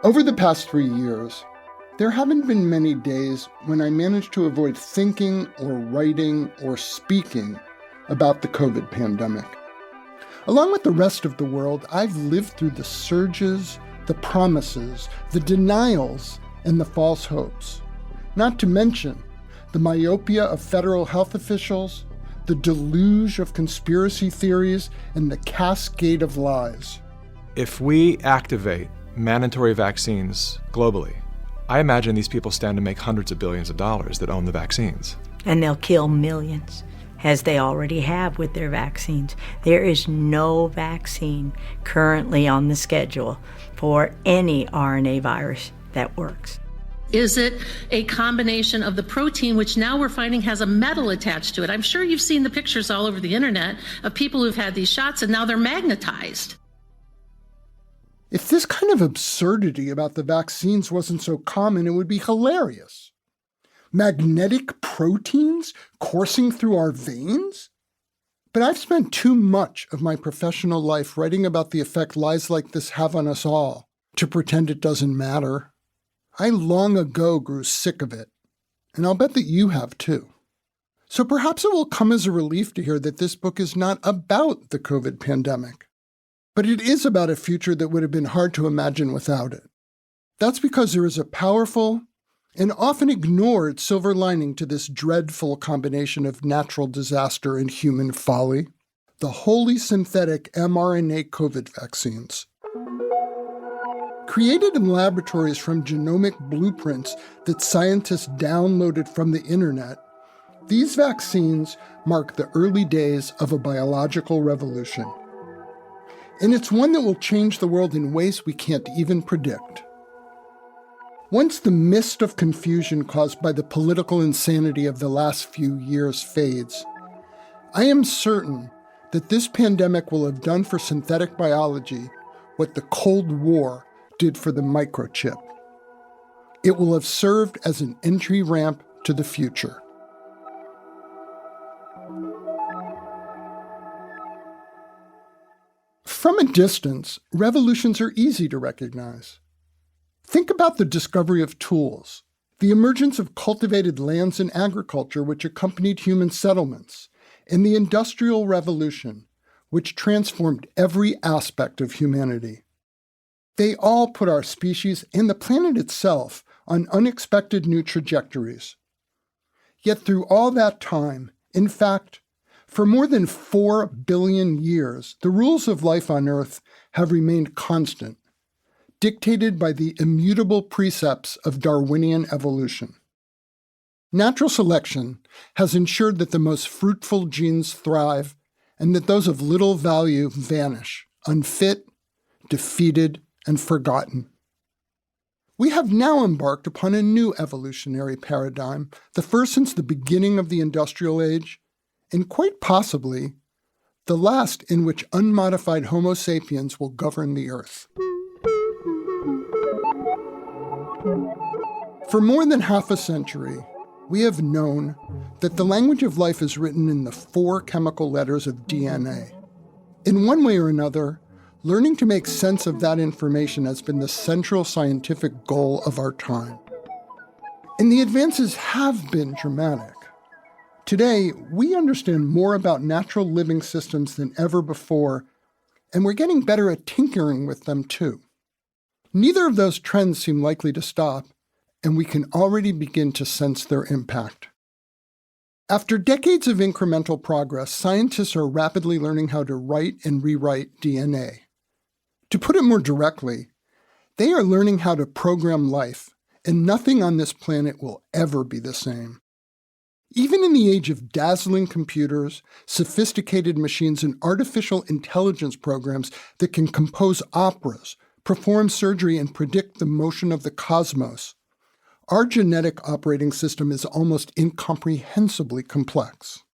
Over the past 3 years, there haven't been many days when I managed to avoid thinking or writing or speaking about the COVID pandemic. Along with the rest of the world, I've lived through the surges, the promises, the denials, and the false hopes. Not to mention the myopia of federal health officials, the deluge of conspiracy theories, and the cascade of lies. If we activate mandatory vaccines globally, I imagine these people stand to make hundreds of billions of dollars that own the vaccines. And they'll kill millions, as they already have with their vaccines. There is no vaccine currently on the schedule for any RNA virus that works. Is it a combination of the protein, which now we're finding has a metal attached to it? I'm sure you've seen the pictures all over the internet of people who've had these shots and now they're magnetized. If this kind of absurdity about the vaccines wasn't so common, it would be hilarious. Magnetic proteins coursing through our veins? But I've spent too much of my professional life writing about the effect lies like this have on us all to pretend it doesn't matter. I long ago grew sick of it, and I'll bet that you have too. So perhaps it will come as a relief to hear that this book is not about the COVID pandemic. But it is about a future that would have been hard to imagine without it. That's because there is a powerful and often ignored silver lining to this dreadful combination of natural disaster and human folly: the wholly synthetic mRNA COVID vaccines. Created in laboratories from genomic blueprints that scientists downloaded from the internet, these vaccines mark the early days of a biological revolution. And it's one that will change the world in ways we can't even predict. Once the mist of confusion caused by the political insanity of the last few years fades, I am certain that this pandemic will have done for synthetic biology what the Cold War did for the microchip. It will have served as an entry ramp to the future. From a distance, revolutions are easy to recognize. Think about the discovery of tools, the emergence of cultivated lands in agriculture which accompanied human settlements, and the Industrial Revolution, which transformed every aspect of humanity. They all put our species and the planet itself on unexpected new trajectories. Yet through all that time, in fact, for more than 4 billion years, the rules of life on Earth have remained constant, dictated by the immutable precepts of Darwinian evolution. Natural selection has ensured that the most fruitful genes thrive and that those of little value vanish, unfit, defeated, and forgotten. We have now embarked upon a new evolutionary paradigm, the first since the beginning of the Industrial Age, and quite possibly the last in which unmodified Homo sapiens will govern the Earth. For more than half a century, we have known that the language of life is written in the 4 chemical letters of DNA. In one way or another, learning to make sense of that information has been the central scientific goal of our time. And the advances have been dramatic. Today, we understand more about natural living systems than ever before, and we're getting better at tinkering with them too. Neither of those trends seem likely to stop, and we can already begin to sense their impact. After decades of incremental progress, scientists are rapidly learning how to write and rewrite DNA. To put it more directly, they are learning how to program life, and nothing on this planet will ever be the same. Even in the age of dazzling computers, sophisticated machines, and artificial intelligence programs that can compose operas, perform surgery, and predict the motion of the cosmos, our genetic operating system is almost incomprehensibly complex.